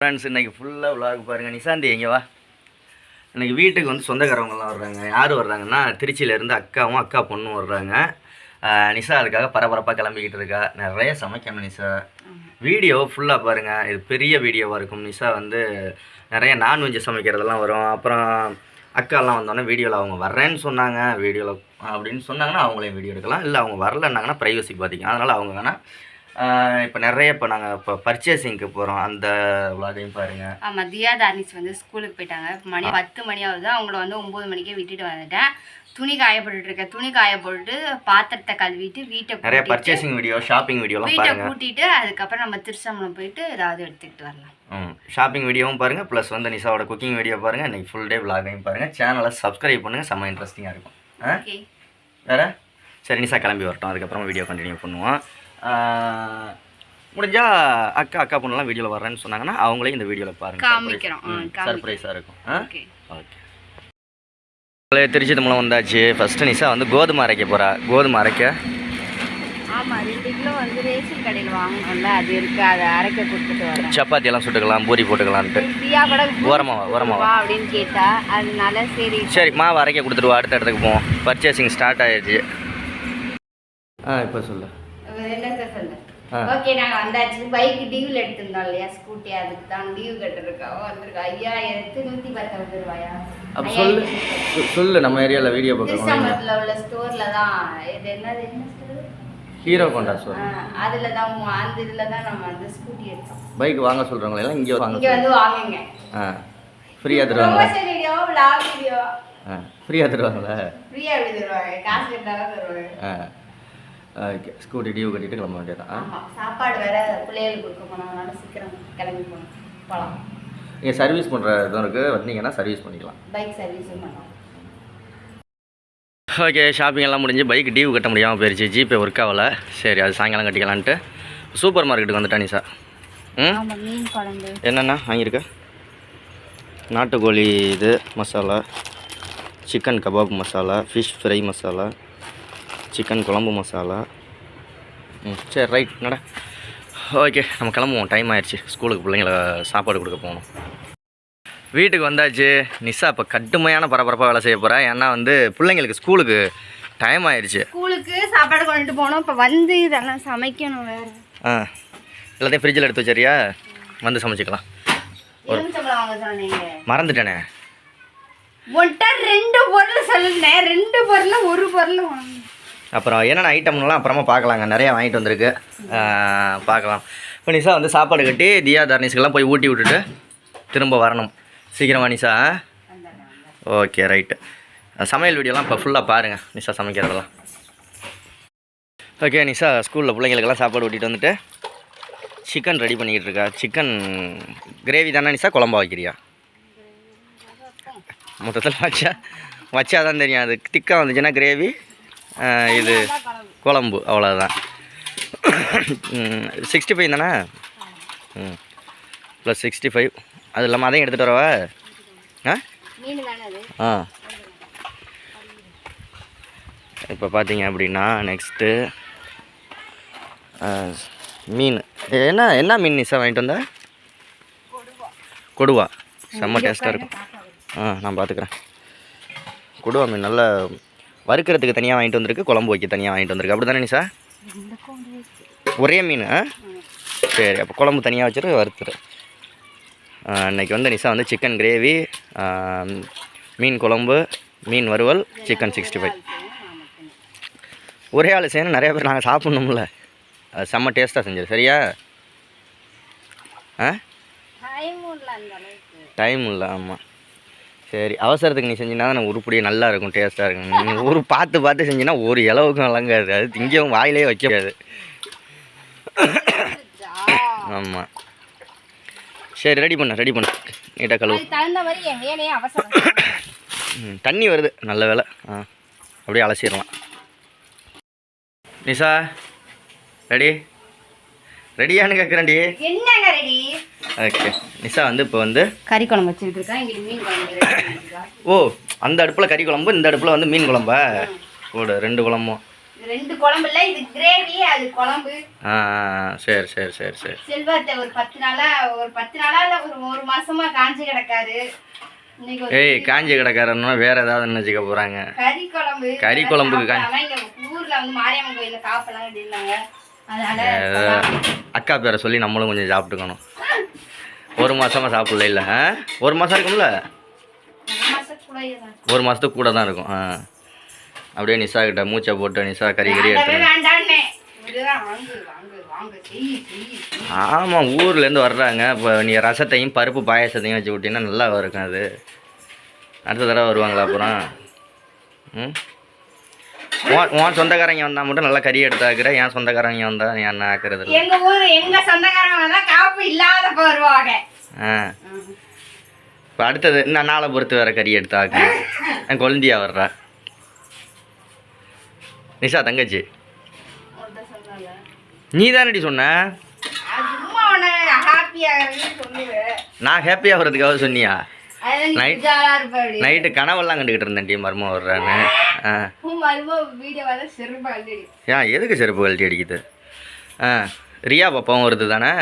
Friends இன்றைக்கி ஃபுல்லாக vlog பாருங்கள். நிசாந்தி எங்கே வா. இன்றைக்கி வீட்டுக்கு வந்து சொந்தக்காரவங்கலாம் வர்றாங்க. யார் வர்றாங்கன்னா திருச்சியிலேருந்து அக்காவும் அக்கா பொண்ணும் வர்றாங்க. நிசா அதுக்காக பரபரப்பாக கிளம்பிக்கிட்டு இருக்கா. நிறைய சமைக்கணும் நிசா. வீடியோ ஃபுல்லாக பாருங்கள், இது பெரிய வீடியோவாக இருக்கும். நிசா வந்து நிறைய நான்வெஜ் சமைக்கிறதெல்லாம் வரும். அப்புறம் அக்காலாம் வந்தோடனே வீடியோவில் அவங்க வர்றேன்னு சொன்னாங்க, வீடியோவில் அப்படின்னு சொன்னாங்கன்னா அவங்களையும் வீடியோ எடுக்கலாம். இல்லை அவங்க வரலன்னாங்கன்னா ப்ரைவசி பார்த்திங்க. அதனால் அவங்க வேணால் இப்போ நிறைய இப்போ நாங்கள் இப்போ பர்ச்சேசிங்க்கு போகிறோம், அந்த விளாகையும் பாருங்கள். ஆமாம், தியா தார்னிஸ் வந்து ஸ்கூலுக்கு போயிட்டாங்க. மணி 10 மணி ஆகுது. அவங்கள வந்து 9 மணிக்கே விட்டுட்டு வந்துட்டேன். துணி காய போட்டுருக்கேன். துணி காய போட்டு பாத்திரத்தை கழுவிட்டு வீட்டை நிறைய பர்ச்சேசிங் வீடியோ, ஷாப்பிங் வீடியோலாம் வீட்டை கூட்டிட்டு அதுக்கப்புறம் நம்ம திருச்சம்பலம் போயிட்டு ஏதாவது எடுத்துக்கிட்டு வரலாம். ஷாப்பிங் வீடியோவும் பாருங்கள், ப்ளஸ் வந்து நிசாவோட குக்கிங் வீடியோ பாருங்கள். இன்றைக்கி ஃபுல் டே விளாகையும் பாருங்கள். சேனலை சப்ஸ்கிரைப் பண்ணுங்கள், செம்ம இன்ட்ரெஸ்டிங்காக இருக்கும். ஓகே வேறு சரி, நிசா கிளம்பி வரட்டும், அதுக்கப்புறம் வீடியோ கண்டினியூ பண்ணுவோம். முடிஞ்சால் அக்கா பொண்ணுலாம் வீடியோவில் வர்றேன்னு சொன்னாங்கன்னா அவங்களையும் இந்த வீடியோவில் பாருங்கள், சர்ப்ரைஸாக இருக்கும். ஓகே திருச்சி தம்பலம் வந்தாச்சு. ஃபஸ்ட்டு நிசா வந்து கோதுமை அரைக்க போகிறா. கோதுமை அரைக்க ஆமாம் 2 கிலோ வந்து ரேஷன் கடையில் வாங்கணும்ல, அது இருக்குது. அதை அரைக்க கொடுத்துட்டு வரேன். சப்பாத்தியெல்லாம் சுட்டுக்கலாம், பூரி போட்டுக்கலான்ட்டு. ஓரமாவா அப்படின்னு கேட்டா, அதனால சரி மாவு அரைக்க கொடுத்துருவா. அடுத்த இடத்துக்கு போவோம். பர்ச்சேசிங் ஸ்டார்ட் ஆகிடுச்சு. இப்போ சொல்லு. ஓகே, நாங்கள் வந்தாச்சு. பைக் டியூவில் எடுத்திருந்தோம் இல்லையா, ஸ்கூட்டி, அதுக்கு தான் டியூ கட்டுறதுக்காக வந்திருக்கா. 5110 ரூபாயா? அப்போ சொல்லு நம்ம ஏரியாவில் வீடியோ பார்க்குறோம். திருச்சம்பலத்தில் உள்ள ஸ்டோரில் தான். இது என்ன ஸ்டோர்? ஹீரோ கொண்டா ஸ்டோர். அதில் தான், அந்த இதில் தான் நம்ம வந்து ஸ்கூட்டி எடுத்தோம். பைக் வாங்க சொல்கிறவங்க எல்லாம் இங்கே வந்து வாங்குங்க. ஃப்ரீயாக தருவாங்க. வீடியோ விளாக் வீடியோ ஃப்ரீயாக தருவாங்களா? ஃப்ரீயாக எப்படி தருவாங்க? காசு கட்டாதான் தருவாங்க. ஓகே, ஸ்கூட்டி டியூ கட்டிட்டு கிளம்ப வேண்டியதான். ஆமாம், சாப்பாடு வேறு பிள்ளைகளுக்கு கொடுக்க போனோம், அதனால் சீக்கிரம் கிளம்பி போகலாம். நீங்கள் சர்வீஸ் பண்ணுற இதுவும் இருக்குது, வந்தீங்கன்னா சர்வீஸ் பண்ணிக்கலாம். பைக் சர்வீஸும் பண்ணலாம். ஓகே, ஷாப்பிங் எல்லாம் முடிஞ்சு பைக் டியூ கட்ட முடியாமல் போயிடுச்சு. ஜிபே ஒர்க் ஆகலை. சரி, அது சாயங்காலம் கட்டிக்கலான்ட்டு சூப்பர் மார்க்கெட்டுக்கு வந்துட்டா நிசா. மீன் குழம்பு என்னென்ன வாங்கியிருக்க? நாட்டுக்கோழி இது masala, chicken kebab masala, fish fry masala, chicken குழம்பு மசாலா. சரி, ரைட் நட. ஓகே, நம்ம கிளம்புவோம். டைம் ஆயிடுச்சு. ஸ்கூலுக்கு பிள்ளைங்கள சாப்பாடு கொடுக்க போகணும். வீட்டுக்கு வந்தாச்சு. நிசா இப்போ கடுமையான பரபரப்பாக வேலை செய்ய போகிறேன். ஏன்னா வந்து பிள்ளைங்களுக்கு ஸ்கூலுக்கு டைம் ஆயிடுச்சு. ஸ்கூலுக்கு சாப்பாடு கொண்டுட்டு போகணும். இப்போ வந்து இதெல்லாம் சமைக்கணும் வேறு. எல்லாத்தையும் ஃப்ரிட்ஜில் எடுத்து வச்சரியா, வந்து சமைச்சிக்கலாம். மறந்துட்டேனே. 2 பொருள் சொல்லுனேன். 2 பொருள் 1 பொருள் வாங்க. அப்புறம் என்னென்ன ஐட்டம்லாம் அப்புறமா பார்க்கலாங்க. நிறையா வாங்கிட்டு வந்திருக்கு, பார்க்கலாம். இப்போ நிசா வந்து சாப்பாடு கட்டி தியா தார்னிஸ்க்கெல்லாம் போய் ஊட்டி விட்டுட்டு திரும்ப வரணும். சீக்கிரமா நிசா. Okay, right. சமையல் வீடியோலாம் இப்போ ஃபுல்லாக பாருங்கள், நிசா சமைக்கிறதெல்லாம். ஓகே, நிசா ஸ்கூலில் பிள்ளைங்களுக்கெல்லாம் சாப்பாடு ஊட்டிகிட்டு வந்துட்டு சிக்கன் ரெடி பண்ணிக்கிட்டு இருக்கா. சிக்கன் கிரேவி தானே நிசா, குழம்பா வைக்கிறியா? மொத்தத்தில் வச்சா தான் தெரியும். அது திக்காக வந்துச்சுன்னா கிரேவி, இது குழம்பு, அவ்வளோதான். 65 தானே? ப்ளஸ் 65. அது இல்லாமல் அதையும் எடுத்துகிட்டு வரவா? இப்போ பார்த்தீங்க அப்படின்னா நெக்ஸ்ட்டு மீன். என்ன மீன் நிசா வாங்கிட்டு வந்தா? கொடுவா. செம்ம டேஸ்ட்டாக இருக்கும். நான் பார்த்துக்குறேன். கொடுவா மீன் நல்லா வறுக்கிறதுக்கு தனியாக வாங்கிட்டு வந்திருக்கு, குழம்பு வைக்க தனியாக வாங்கிட்டு வந்திருக்கு. அப்படி தானே நிசா? ஒரே மீன். சரி, அப்போ குழம்பு தனியாக வச்சுட்டு வறுத்துரு. இன்றைக்கி வந்து நிசா வந்து சிக்கன் கிரேவி, மீன் குழம்பு, மீன் வறுவல், சிக்கன் 65. ஒரே ஆள் செய்யணும், நிறைய பேர் நாங்கள் சாப்பிட்ணும்ல. அது செம்ம டேஸ்ட்டாக செஞ்சது. சரியா? டைம் இல்லை. ஆமாம், சரி. அவசரத்துக்கு நீ செஞ்சினா தான் உருப்படியே நல்லா இருக்கும், டேஸ்ட்டாக இருக்கும். நீ ஒரு பார்த்து செஞ்சினா ஒரு இலவுக்கும் வழங்காது. அது திங்கவும் வாயிலே வைக்காது. ஆமாம், சரி, ரெடி பண்ணு நீட்டாக கழுவு. தண்ணி வருது, நல்ல வேலை. அப்படியே அலசிடலாம். நிசா ரெடியானு கேட்குறேன்டி. என்னங்க ரெடி? ஓகே, நிசா வந்து இப்போ வந்து கறி குழம்பு வச்சுட்டு இருக்கேன். இங்கே மீன் குழம்பு. ஓ, அந்த அடுப்பில் கறி குழம்பு, இந்த அடுப்பில் வந்து மீன் குழம்பா? ஓடு 2 குழம்பும். 2 குழம்பு இல்லை, இது கிரேவி, அது குழம்பு. சரி சரி சரி சரி. செல்வாத்தை ஒரு 10 நாளா இல்லை, ஒரு மாசமா காஞ்சி கிடக்காரு. ஏய், காஞ்சி கிடக்காரன்னா வேற ஏதாவது நினைச்சுக்க போறாங்க. கறி குழம்புக்கு ஊர்ல வந்து மாரியம்மன் கோயில காப்பெல்லாம் இருந்தாங்க. அதனால அக்கா பேரை சொல்லி நம்மளும் கொஞ்சம் சாப்பிட்டுக்கணும். 1 மாசமா சாப்பிடல இல்லை? 1 மாசம் இருக்கும்ல? 1 மாசத்துக்கு கூட தான் இருக்கும். அப்படியே நிஷா கிட்ட மூச்சை போட்டு நிஷா கறி எடுத்து. ஆமாம், ஊர்லேருந்து வர்றாங்க. இப்போ நீ ரசத்தையும் பருப்பு பாயசத்தையும் வச்சு விட்டீங்கன்னா நல்லா இருக்கும். அது அடுத்த தடவை வருவாங்களா அப்புறம்? உன் சொந்தக்காரங்க வந்தால் மட்டும் நல்லா கறி எடுத்தாக்குற. என் சொந்தக்காரங்க வந்தால் என் ஆக்குறது. இப்போ அடுத்தது இன்னும் நாளை பொறுத்து வேறு கறி எடுத்தாக்கு. என் குழந்தையா வர்றா நிஷா தங்கச்சி. நீ தானடி சொன்ன நான் ஹாப்பி ஆகிறதுக்காக சொன்னியா? நைட்டு கனவெல்லாம் கண்டுக்கிட்டு இருந்தேன் டீ மரும வர்றான்னு. ஏன் எதுக்கு செருப்பு கழட்டி அடிக்குது? ரியா பாப்பாவும் வருது தானே?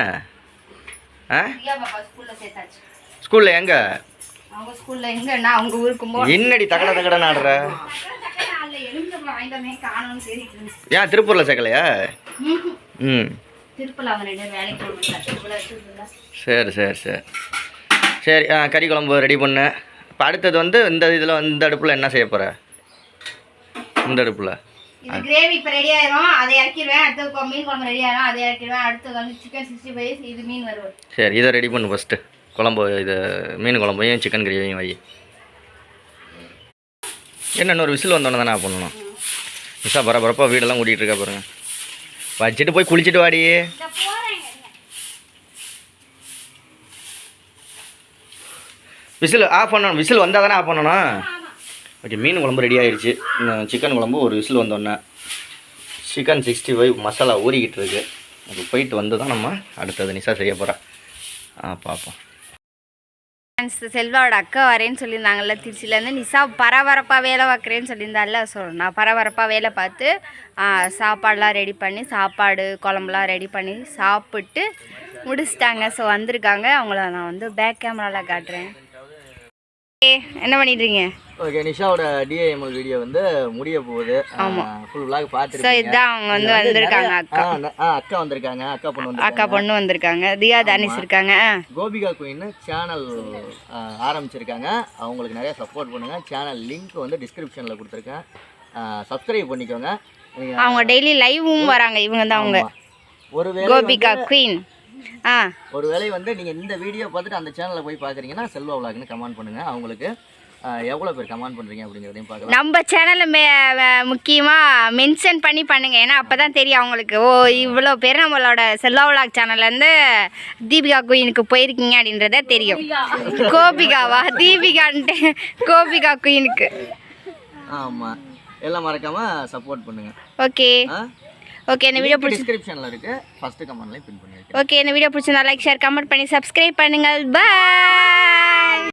ஸ்கூலில் எங்கே? என்னடி தகட தகடன்னு ஆடுற? ஏன் திருப்பூரில் சேர்க்கலையா? சரி சரி சரி சரி. கறி குழம்பு ரெடி பண்ணு. இப்போ அடுத்தது வந்து இந்த இதில் இந்த அடுப்பில் என்ன செய்ய போகிற? இந்த அடுப்பில் கிரேவி இப்போ ரெடி ஆயிரும், அதை இறக்கிடுவேன். அடுத்து மீன் குழம்பு ரெடி ஆயிரும், அதை இறக்கிடுவேன். அடுத்து வந்து சிக்கன் 65, இது மீன் வறுவல். சரி, இதை ரெடி பண்ணு ஃபஸ்ட்டு. குழம்பு இது மீன் குழம்பையும் சிக்கன் கிரேவியும் வை. என்ன இன்னொரு விசில் வந்தோன்னே தானே பண்ணணும்? மிஸ்ஸா பரபரப்பாக வீடெல்லாம் கூட்டிகிட்டு இருக்கா பாருங்க. வச்சுட்டு போய் குளிச்சுட்டு வாடி. விசில் ஆஃப் பண்ணணும். விசில் வந்தால் தானே ஆஃப் பண்ணணும். ஓகே, மீன் குழம்பு ரெடி ஆகிடுச்சு. சிக்கன் குழம்பு ஒரு விசில் வந்தோடனே சிக்கன் 65 மசாலா ஊறிக்கிட்டு இருக்கு. அது போயிட்டு வந்து தான் நம்ம அடுத்தது நிஷா செய்ய போகிறேன். பார்ப்போம். செல்வாவோட அக்கா வரேன்னு சொல்லியிருந்தாங்கல்ல திருச்சியிலேருந்து. நிஷா பரபரப்பாக வேலை பார்க்குறேன்னு சொல்லியிருந்தால. ஸோ நான் பரபரப்பாக வேலை பார்த்து சாப்பாடெலாம் ரெடி பண்ணி, சாப்பாடு குழம்புலாம் ரெடி பண்ணி சாப்பிட்டு முடிச்சிட்டாங்க. ஸோ வந்திருக்காங்க. அவங்கள நான் வந்து பேக் கேமராவில் காட்டுறேன். என்ன பண்ணிட்டுருங்க? ஓகே, நிஷாவோட டிஏஎம்எல் வீடியோ வந்து முடிய போகுது. ஆமாம், ஃபுல் vlog பார்த்துட்டு. ஸோ இதுதான் அவங்க வந்து வந்திருக்காங்க. அக்கா வந்திருக்காங்க. அக்கா பொண்ணு வந்திருக்காங்க. தியா தானிஸ் இருக்காங்க. கோபிகா குயின் சேனல் ஆரம்பிச்சிருக்காங்க. அவங்களுக்கு நிறைய சப்போர்ட் பண்ணுங்க. சேனல் லிங்க் வந்து டிஸ்கிரிப்ஷனில் கொடுத்துருக்கேன். சப்ஸ்கிரைப் பண்ணிக்கோங்க. அவங்க டெய்லி லைவும் வராங்க. இவங்க தான் அவங்க ஒருவேளை கோபிகா குயின். ஒருவேளை வந்து நீங்கள் இந்த வீடியோ பார்த்துட்டு அந்த சேனலில் போய் பார்க்குறீங்கன்னா செல்வா விலாக்னு கமெண்ட் பண்ணுங்கள். அவங்களுக்கு எவ்வளோ பேர் கமெண்ட் பண்ணுறீங்க அப்படிங்கிறதையும் பார்க்கலாம். நம்ம சேனலில் முக்கியமாக மென்ஷன் பண்ணி பண்ணுங்கள். ஏன்னா அப்போ தான் தெரியும் அவங்களுக்கு. ஓ, இவ்வளோ பேர் நம்மளோட செல்வா விலாக் சேனல்லேருந்து தீபிகா குயினுக்கு போயிருக்கீங்க அப்படின்றத தெரியும். கோபிகாவா? தீபிகான்ட்டு கோபிகா குயினுக்கு. ஆமாம், எல்லாம் மறக்காமல் சப்போர்ட் பண்ணுங்கள். Okay okay. இந்த வீடியோ பிடிச்சி டிஸ்கிரிப்ஷனில் இருக்குது. ஃபஸ்ட்டு கமெண்ட்லேயும் பின் பண்ணியிருக்கேன். ஓகே, இந்த வீடியோ பிடிச்சிருந்தா லைக், ஷேர், கமெண்ட் பண்ணி சப்ஸ்கிரைப் பண்ணுங்கள். பாய்.